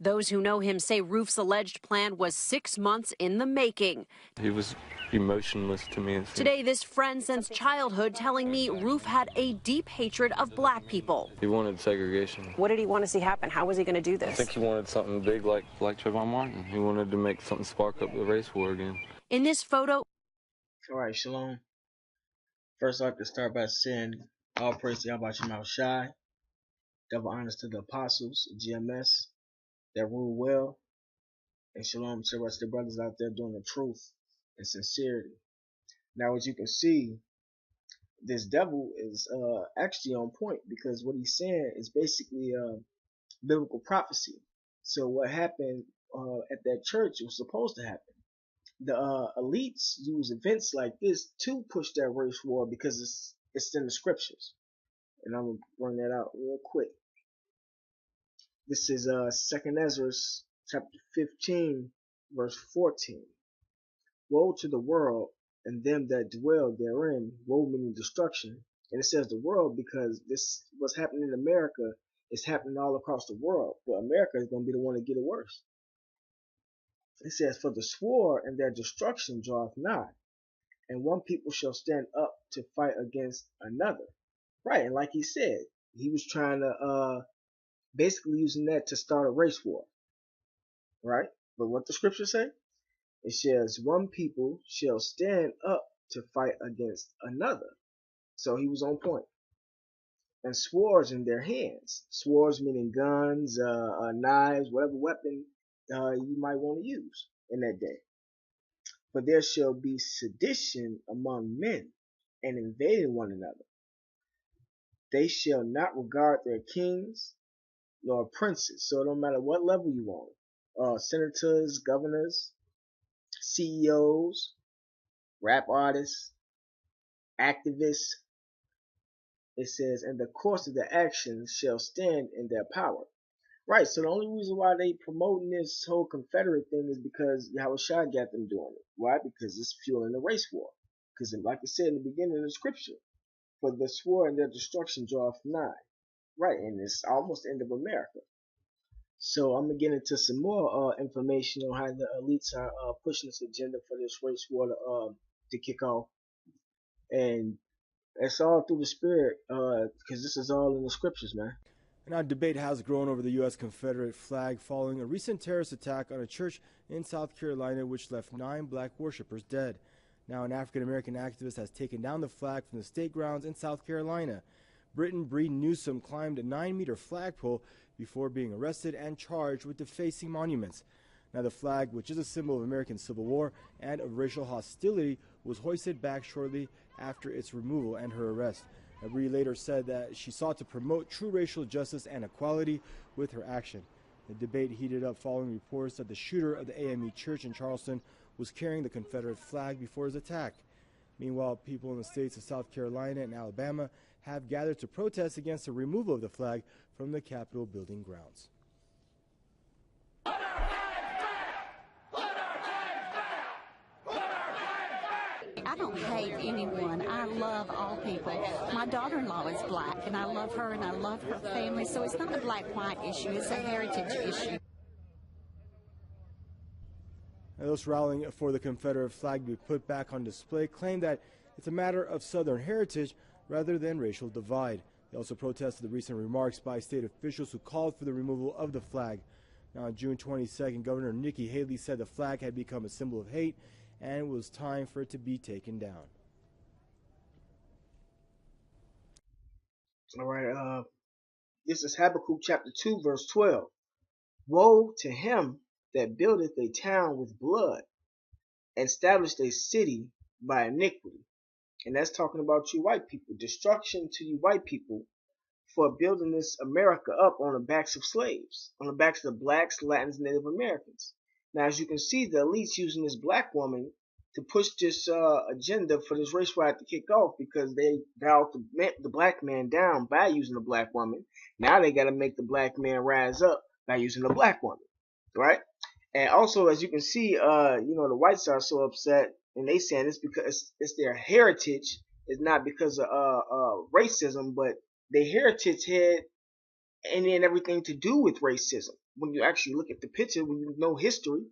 Those who know him say Roof's alleged plan was 6 months in the making. He was emotionless to me. Today, this friend since childhood telling me Roof had a deep hatred of black people. He wanted segregation. What did he want to see happen? How was he going to do this? I think he wanted something big like Trayvon Martin. He wanted to make something spark up the race war again. In this photo... All right, shalom. First, I'd like to start by saying all praise to Yahweh Shema Shai. Double honors to the apostles, GMS, that rule well. And shalom to the rest of the brothers out there doing the truth and sincerity. Now, as you can see, this devil is actually on point, because what he's saying is basically biblical prophecy. So what happened at that church was supposed to happen. The elites use events like this to push that race war because it's in the scriptures. And I'm going to bring that out real quick. This is 2nd Ezra chapter 15 verse 14. Woe to the world and them that dwell therein, woe meaning destruction. And it says the world because this what's happening in America is happening all across the world, but America is going to be the one to get it worse. It says, for the sword and their destruction draweth nigh, and one people shall stand up to fight against another. Right, and like he said, he was trying to basically using that to start a race war. Right? But what the scripture say? It says, one people shall stand up to fight against another. So he was on point. And swords in their hands. Swords meaning guns, knives, whatever weapon you might want to use in that day. But there shall be sedition among men, and invading one another. They shall not regard their kings nor princes. So it don't matter what level you on. Senators, governors, CEOs, rap artists, activists. It says, and the course of the action shall stand in their power. Right, so the only reason why they promoting this whole Confederate thing is because Yahushua got them doing it. Why? Because it's fueling the race war. Because like I said in the beginning of the scripture, for the sword and their destruction draweth nigh. Right, and it's almost the end of America. So I'm going to get into some more information on how the elites are pushing this agenda for this race war to kick off. And it's all through the spirit, because this is all in the scriptures, man. And now debate has grown over the U.S. Confederate flag following a recent terrorist attack on a church in South Carolina which left 9 black worshipers dead. Now an African-American activist has taken down the flag from the state grounds in South Carolina. Britain Bree Newsom climbed a 9-meter flagpole before being arrested and charged with defacing monuments. Now the flag, which is a symbol of American Civil War and of racial hostility, was hoisted back shortly after its removal and her arrest. Bree later said that she sought to promote true racial justice and equality with her action. The debate heated up following reports that the shooter of the AME church in Charleston was carrying the Confederate flag before his attack. Meanwhile, people in the states of South Carolina and Alabama have gathered to protest against the removal of the flag from the Capitol building grounds. I don't hate anyone. I love all people. My daughter-in-law is black, and I love her, and I love her family. So it's not a black-white issue. It's a heritage issue. And those rallying for the Confederate flag to be put back on display claim that it's a matter of Southern heritage rather than racial divide. They also protested the recent remarks by state officials who called for the removal of the flag. Now, on June 22nd, Governor Nikki Haley said the flag had become a symbol of hate and it was time for it to be taken down. All right, this is Habakkuk chapter 2, verse 12. Woe to him that buildeth a town with blood, and established a city by iniquity. And that's talking about you white people. Destruction to you white people for building this America up on the backs of slaves, on the backs of the blacks, Latins, Native Americans. Now, as you can see, the elites using this black woman to push this agenda for this race war to kick off, because they bowed the black man down by using the black woman. Now they got to make the black man rise up by using the black woman, right? And also, as you can see, the whites are so upset, and they saying it's because it's their heritage. It's not because of racism, but their heritage had and then everything to do with racism. when you actually look at the picture, when you know history.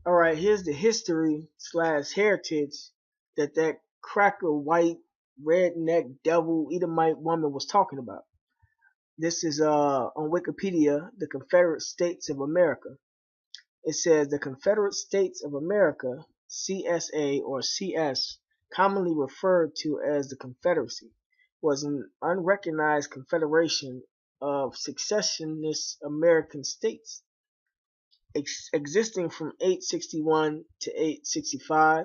Alright, here's the history / heritage that cracker white redneck devil Edomite woman was talking about. This is on Wikipedia, the Confederate States of America. It says the Confederate States of America, CSA or CS, commonly referred to as the Confederacy, was an unrecognized confederation of secessionist American states existing from 861 to 865.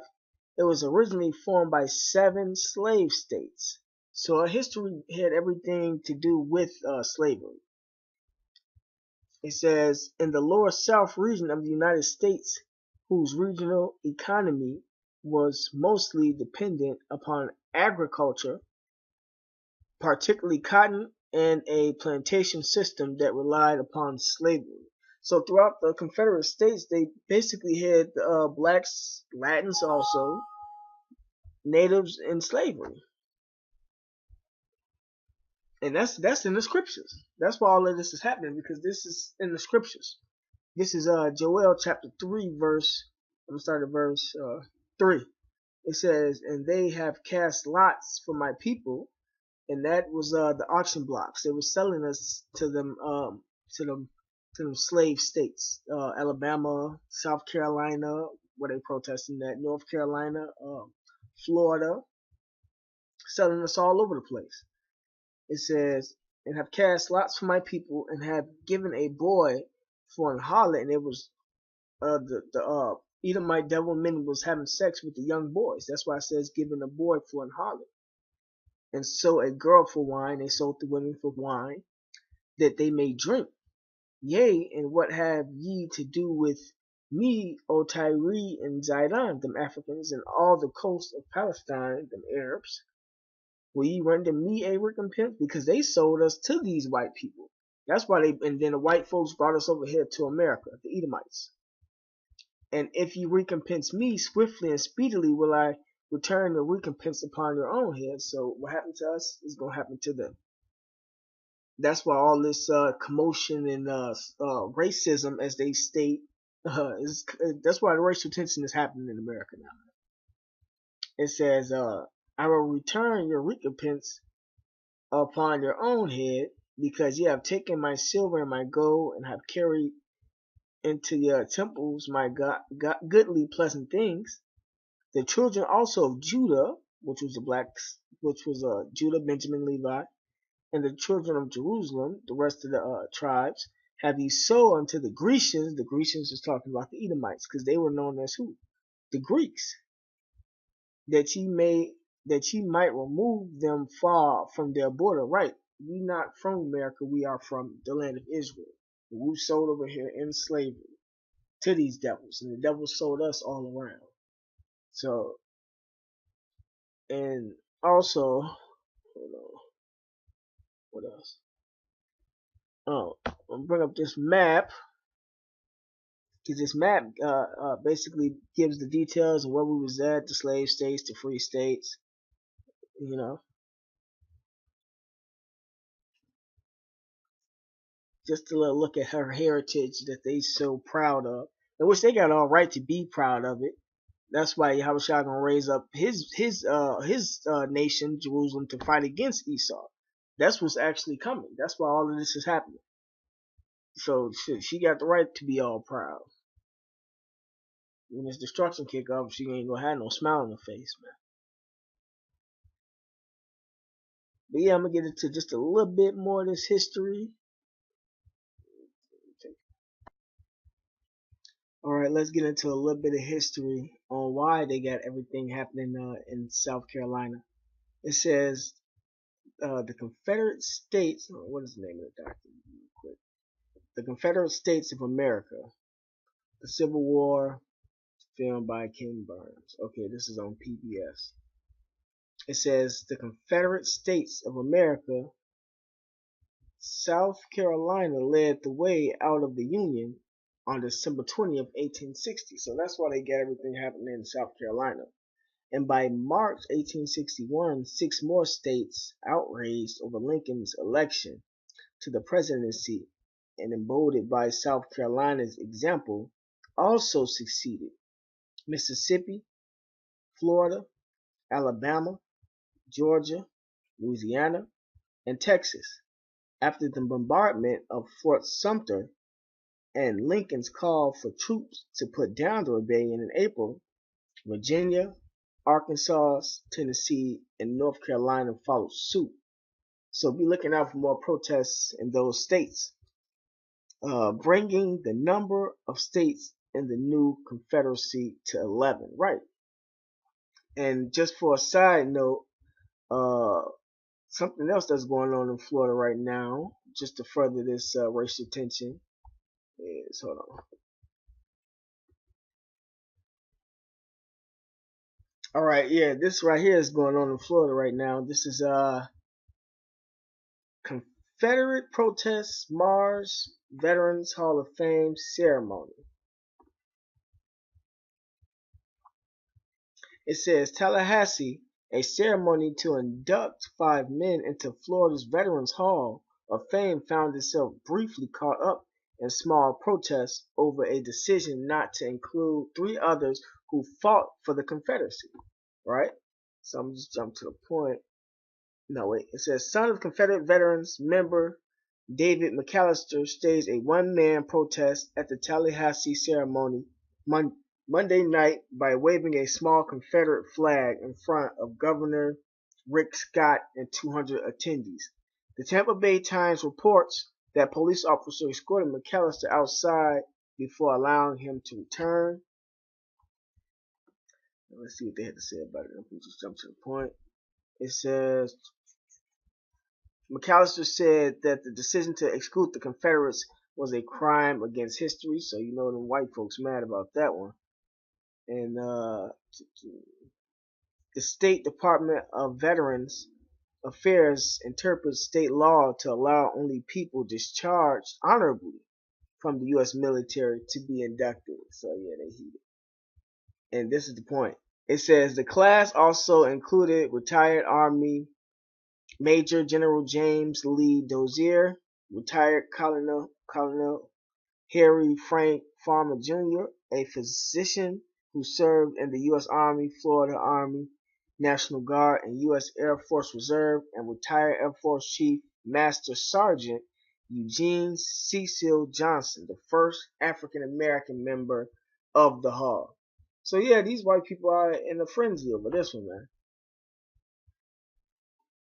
It was originally formed by 7 slave states. So our history had everything to do with slavery. It says, in the lower South region of the United States, whose regional economy was mostly dependent upon agriculture, particularly cotton, and a plantation system that relied upon slavery. So throughout the Confederate States, they basically had blacks, Latins also, natives in slavery. And that's in the scriptures. That's why all of this is happening, because this is in the scriptures. This is Joel chapter 3 verse, I'm gonna start at verse 3. It says, and they have cast lots for my people, and that was the auction blocks. They were selling us to them slave states, Alabama, South Carolina, where they protesting that, North Carolina, Florida, selling us all over the place. It says, and have cast lots for my people, and have given a boy for an harlot, and it was the Edomite devil men was having sex with the young boys. That's why it says giving a boy for an harlot. And so a girl for wine, they sold the women for wine, that they may drink. Yea, and what have ye to do with me, O Tyre and Zidon, them Africans, and all the coast of Palestine, them Arabs? Will ye render me a recompense? Because they sold us to these white people. That's why and then the white folks brought us over here to America, the Edomites. And if ye recompense me, swiftly and speedily will I return the recompense upon your own head. So what happened to us is going to happen to them. That's why all this commotion and racism, as they state, that's why the racial tension is happening in America now. It says, I will return your recompense upon your own head, because ye have taken my silver and my gold, and have carried into your temples my goodly pleasant things. The children also of Judah, which was the blacks, which was Judah, Benjamin, Levi, and the children of Jerusalem, the rest of the tribes, have ye sold unto the Grecians. The Grecians is talking about the Edomites, because they were known as who? The Greeks. That ye might remove them far from their border. Right. We not from America, we are from the land of Israel. We sold over here in slavery to these devils, and the devils sold us all around. So, and also, hold on, what else? Oh, I'll bring up this map, because this map basically gives the details of where we was at, the slave states, the free states, you know. Just a little look at her heritage that they so proud of, in which they got all right to be proud of it. That's why Yahushua gonna raise up his nation, Jerusalem, to fight against Esau. That's what's actually coming. That's why all of this is happening. So she got the right to be all proud. When this destruction kick off, she ain't gonna have no smile on her face, man. But yeah, I'm gonna get into just a little bit more of this history. Alright, let's get into a little bit of history on why they got everything happening in South Carolina. It says the Confederate States, what is the name of the document? Real quick. The Confederate States of America, the Civil War, filmed by Ken Burns. Okay, this is on PBS. It says the Confederate States of America, South Carolina led the way out of the Union on December 20th, 1860. So that's why they got everything happening in South Carolina. And by March 1861, 6 more states outraged over Lincoln's election to the presidency and emboldened by South Carolina's example, also succeeded. Mississippi, Florida, Alabama, Georgia, Louisiana, and Texas. After the bombardment of Fort Sumter and Lincoln's call for troops to put down the rebellion in April, Virginia, Arkansas, Tennessee, and North Carolina followed suit. So be looking out for more protests in those states, bringing the number of states in the new Confederacy to 11. Right. And just for a side note, something else that's going on in Florida right now, just to further this racial tension, is, hold on. All right, yeah, this right here is going on in Florida right now. This is Confederate protests Mars Veterans Hall of Fame ceremony. It says Tallahassee, a ceremony to induct 5 men into Florida's Veterans Hall of Fame found itself briefly caught up in small protests over a decision not to include 3 others who fought for the Confederacy. Right? So I'm just jump to the point. No, wait. It says son of Confederate veterans member David McAllister staged a one-man protest at the Tallahassee ceremony Monday night by waving a small Confederate flag in front of Governor Rick Scott and 200 attendees. The Tampa Bay Times reports that police officers escorted McAllister outside before allowing him to return. Let's see what they had to say about it. Let me just jump to the point. It says McAllister said that the decision to exclude the Confederates was a crime against history. So you know the white folks mad about that one. And the State Department of Veterans Affairs interprets state law to allow only people discharged honorably from the U.S. military to be inducted. So yeah, they heat it. And this is the point. It says the class also included retired Army Major General James Lee Dozier, retired Colonel Harry Frank Farmer Jr., a physician who served in the U.S. Army, Florida Army, National Guard, and U.S. Air Force Reserve, and retired Air Force Chief Master Sergeant Eugene Cecil Johnson, the first African American member of the Hall. So yeah, these white people are in a frenzy over this one, man.